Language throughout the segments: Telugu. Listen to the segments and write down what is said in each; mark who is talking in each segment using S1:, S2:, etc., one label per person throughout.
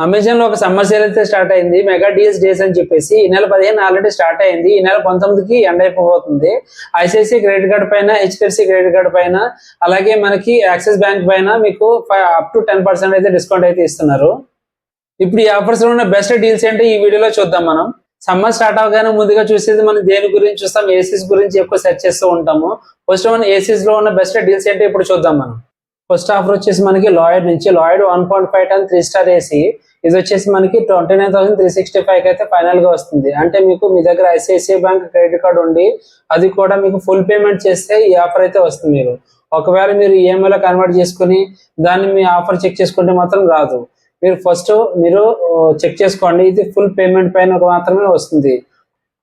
S1: అమెజాన్ లో ఒక సమ్మర్ సేల్ అయితే స్టార్ట్ అయింది. మెగా డీల్స్ డేస్ అని చెప్పేసి ఈ నెల 15 ఆల్రెడీ స్టార్ట్ అయింది. ఈ నెల 19కి ఎండ్ అయిపోతుంది. ఐసిఐసిఐ క్రెడిట్ కార్డ్ పైన, హెచ్డిఎఫ్సి క్రెడిట్ కార్డ్ పైన, అలాగే మనకి యాక్సిస్ బ్యాంక్ పైన మీకు అప్ టు 10% అయితే డిస్కౌంట్ అయితే ఇస్తున్నారు. ఇప్పుడు ఈ ఆఫర్స్ లో ఉన్న బెస్ట్ డీల్స్ ఏంటో ఈ వీడియోలో చూద్దాం. మనం సమ్మర్ స్టార్ట్ అవగానే ముందుగా చూసేది మనం దేని గురించి చూస్తాం, ఏసీస్ గురించి ఎక్కువ సెర్చ్ చేస్తూ ఉంటాము. ఫస్ట్ మనం ఏసీస్ లో ఉన్న బెస్ట్ డీల్స్ ఏంటో ఇప్పుడు చూద్దాం. మనం ఫస్ట్ ఆఫర్ వచ్చేసి మనకి లాయిడ్ నుంచి, లాయిడ్ 1.5 టన్ 3 స్టార్ ఏసీ. ఇది వచ్చేసి మనకి 29,365 అయితే ఫైనల్ గా వస్తుంది. అంటే మీకు మీ దగ్గర ఐసిఐసిఐ బ్యాంక్ క్రెడిట్ కార్డు ఉండి అది కూడా మీకు ఫుల్ పేమెంట్ చేస్తే ఈ ఆఫర్ అయితే వస్తుంది. మీరు ఒకవేళ మీరు ఈఎంఐలో కన్వర్ట్ చేసుకుని దాన్ని మీ ఆఫర్ చెక్ చేసుకుంటే మాత్రం రాదు. మీరు ఫస్ట్ చెక్ చేసుకోండి, ఇది ఫుల్ పేమెంట్ పైన మాత్రమే వస్తుంది.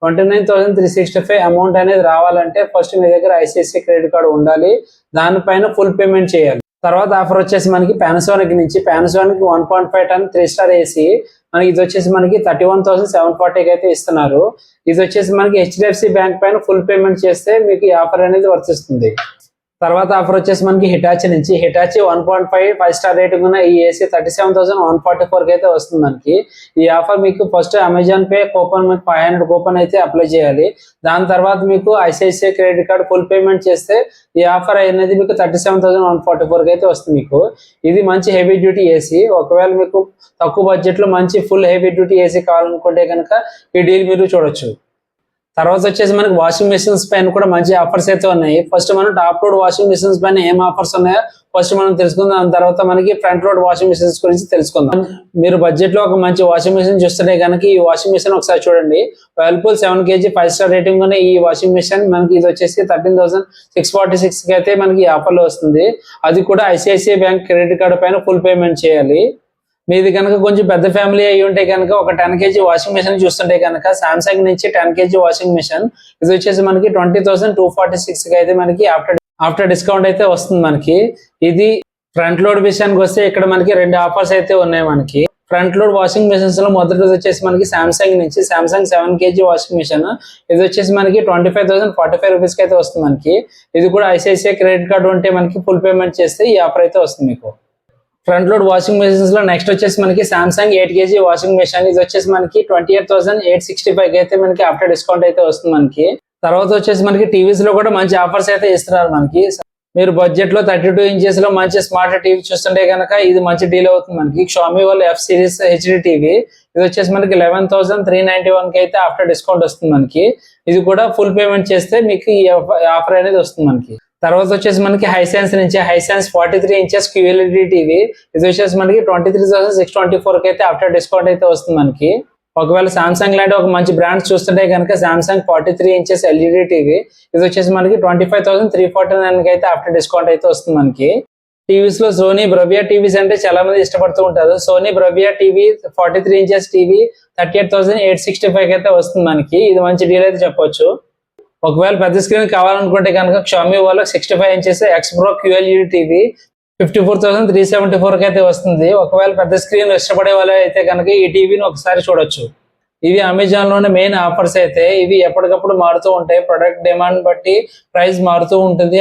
S1: 29,365 అమౌంట్ అనేది రావాలంటే ఫస్ట్ మీ దగ్గర ఐసిఐసిఐ క్రెడిట్ కార్డు ఉండాలి, దానిపైన ఫుల్ పేమెంట్ చేయాలి. తర్వాత ఆఫర్ వచ్చేసి మనకి పానాసోనిక్ నుంచి, పానాసోనిక్ 1.5 టన్ 3 స్టార్ ఏసీ. మనకి ఇది వచ్చేసి మనకి 31,740 అయితే ఇస్తున్నారు. ఇది వచ్చేసి మనకి హెచ్డిఎఫ్సి బ్యాంక్ పైన ఫుల్ పేమెంట్ చేస్తే మీకు ఈ ఆఫర్ అనేది వర్తిస్తుంది. తర్వాత ఆఫర్ వచ్చేసి మనకి హిటాచి నుంచి, హిటాచి 1.5 స్టార్ రేటింగ్ ఉన్న ఈ ఏసీ 37,144 అయితే వస్తుంది మనకి. ఈ ఆఫర్ మీకు ఫస్ట్ అమెజాన్ పే కూపన్ మీకు 500 కూపన్ అయితే అప్లై చేయాలి. దాని తర్వాత మీకు ICICI credit card full payment చేస్తే ఈ ఆఫర్ అనేది మీకు 37,144 అయితే వస్తుంది మీకు. ఇది మంచి హెవీ డ్యూటీ ఏసీ. ఒకవేళ మీకు తక్కువ బడ్జెట్ లో మంచి ఫుల్ హెవీ డ్యూటీ ఏసీ కావాలనుకుంటే కనుక ఈ డీల్ మీరు చూడొచ్చు. తర్వాత వచ్చేసి మనకి వాషింగ్ మెషిన్స్ పైన కూడా మంచి ఆఫర్స్ అయితే ఉన్నాయి. ఫస్ట్ మనం టాప్ లోడ్ వాషింగ్ మెషిన్స్ పైన ఏం ఆఫర్స్ ఉన్నాయో ఫస్ట్ మనం తెలుసుకుందాం. దాని తర్వాత మనకి ఫ్రంట్ లోడ్ వాషింగ్ మెషిన్స్ గురించి తెలుసుకుందాం. మీరు బడ్జెట్ లో ఒక మంచి వాషింగ్ మెషిన్ చూస్తుంటే కనుక ఈ వాషింగ్ మెషిన్ ఒకసారి చూడండి. వర్ల్పూల్ 7 kg 5 స్టార్ రేటింగ్ ఉన్న ఈ వాషింగ్ మెషిన్ మనకి ఇది వచ్చేసి 13,646 కి అయితే మనకి ఆఫర్ లో వస్తుంది. అది కూడా ఐసిఐసిఐ బ్యాంక్ క్రెడిట్ కార్డు పైన ఫుల్ పేమెంట్ చేయాలి. మీది కనుక కొంచెం పెద్ద ఫ్యామిలీ అయ్యి ఉంటే కనుక ఒక 10 kg వాషింగ్ మెషిన్ చూస్తుంటే కనుక సామ్సంగ్ నుంచి 10 kg వాషింగ్ మెషిన్ ఇది వచ్చేసి మనకి 20,246 కి అయితే మనకి ఆఫ్టర్ డిస్కౌంట్ అయితే వస్తుంది మనకి. ఇది ఫ్రంట్ లోడ్ విషయానికి వస్తే ఇక్కడ మనకి 2 ఆఫర్స్ అయితే ఉన్నాయి మనకి. ఫ్రంట్ లోడ్ వాషింగ్ మెషిన్స్ లో మొదటిది వచ్చేసి మనకి సామ్సంగ్ నుంచి, సామ్సంగ్ 7 kg వాషింగ్ మెషిన్ ఇది వచ్చేసి మనకి 25,045 రూపీస్ కి అయితే వస్తుంది మనకి. ఇది కూడా ఐసిఐసిఐ క్రెడిట్ కార్డు ఉంటే మనకి ఫుల్ పేమెంట్ చేస్తే ఈ ఆఫర్ అయితే వస్తుంది మీకు. ఫ్రంట్ లోడ్ వాషింగ్ మెషిన్స్ లో నెక్స్ట్ వచ్చేసి మనకి సామ్సంగ్ 8 kg వాషింగ్ మెషిన్ ఇది వచ్చేసి మనకి 28,865 అయితే మనకి ఆఫ్టర్ డిస్కౌంట్ అయితే వస్తుంది మనకి. తర్వాత వచ్చేసి మనకి టీవీస్ లో కూడా మంచి ఆఫర్స్ అయితే ఇస్తున్నారు మనకి. మీరు బడ్జెట్ లో 32 ఇంచెస్ లో మంచి స్మార్ట్ టీవీ చూస్తుంటే కనుక ఇది మంచి డీల్ అవుతుంది మనకి. షామీ వాళ్ళ F సిరీస్ హెచ్డి టీవీ ఇది వచ్చేసి మనకి 11,391 కి అయితే ఆఫ్టర్ డిస్కౌంట్ వస్తుంది మనకి. ఇది కూడా ఫుల్ పేమెంట్ చేస్తే మీకు ఈ ఆఫర్ అనేది వస్తుంది మనకి. తర్వాత వచ్చేసి మనకి హైసెన్స్ నుంచి, హైసెన్స్ 43 ఇంచెస్ QLED టీవీ ఇది వచ్చేసి మనకి 23,624 కి అయితే ఆఫ్టర్ డిస్కౌంట్ అయితే వస్తుంది మనకి. ఒకవేళ సామ్సంగ్ లాంటి ఒక మంచి బ్రాండ్స్ చూస్తుంటే కనుక సామ్సంగ్ 43 ఇంచెస్ LED టీవీ ఇది వచ్చేసి మనకి 25,349 కి అయితే ఆఫ్టర్ డిస్కౌంట్ అయితే వస్తుంది మనకి. టీవీస్ లో సోనీ బ్రవియా టీవీస్ అంటే చాలా మంది ఇష్టపడుతూ ఉంటారు. సోనీ బ్రవియా టీవీ 43 ఇంచెస్ టీవీ 38,865 కి అయితే వస్తుంది మనకి. ఇది మంచి డీల్ అయితే చెప్పొచ్చు. ఒకవేళ పెద్ద స్క్రీన్ కావాలనుకుంటే కనుక షామీ వాళ్ళ 65 inches X Pro QLED TV 54,374 కి అయితే వస్తుంది. ఒకవేళ పెద్ద స్క్రీన్ ఇష్టపడే వాళ్ళు అయితే కనుక ఈ టీవీని ఒకసారి చూడొచ్చు. ఇవి అమెజాన్ లోనే మెయిన్ ఆఫర్స్ అయితే. ఇవి ఎప్పటికప్పుడు మారుతూ ఉంటాయి, ప్రొడక్ట్ డిమాండ్ బట్టి ప్రైస్ మారుతూ ఉంటుంది.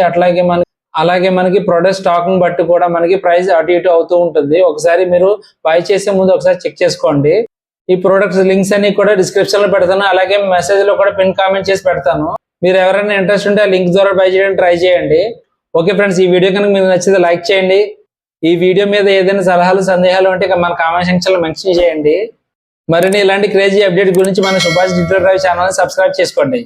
S1: అలాగే మనకి ప్రొడక్ట్ స్టాక్ ని బట్టి కూడా మనకి ప్రైస్ అటు ఇటు అవుతూ ఉంటుంది. ఒకసారి మీరు బై చేసే ముందు ఒకసారి చెక్ చేసుకోండి. ఈ ప్రొడక్ట్స్ లింక్స్ అన్ని కూడా డిస్క్రిప్షన్ లో పెడతాను, అలాగే మెసేజ్ లో కూడా పిన్ కామెంట్ చేసి పెడతాను. మీరు ఎవరైనా ఇంట్రెస్ట్ ఉంటే ఆ లింక్ ద్వారా బై చేయడానికి ట్రై చేయండి. ఓకే ఫ్రెండ్స్, ఈ వీడియో కనుక మీకు నచ్చితే లైక్ చేయండి. ఈ వీడియో మీద ఏదైనా సలహాలు సందేహాలు ఉంటే మన కామెంట్ సెక్షన్ లో మెన్షన్ చేయండి. మరిన్ని ఇలాంటి క్రేజీ అప్డేట్ గురించి మన Subhash digital drive channel subscribe చేసుకోండి.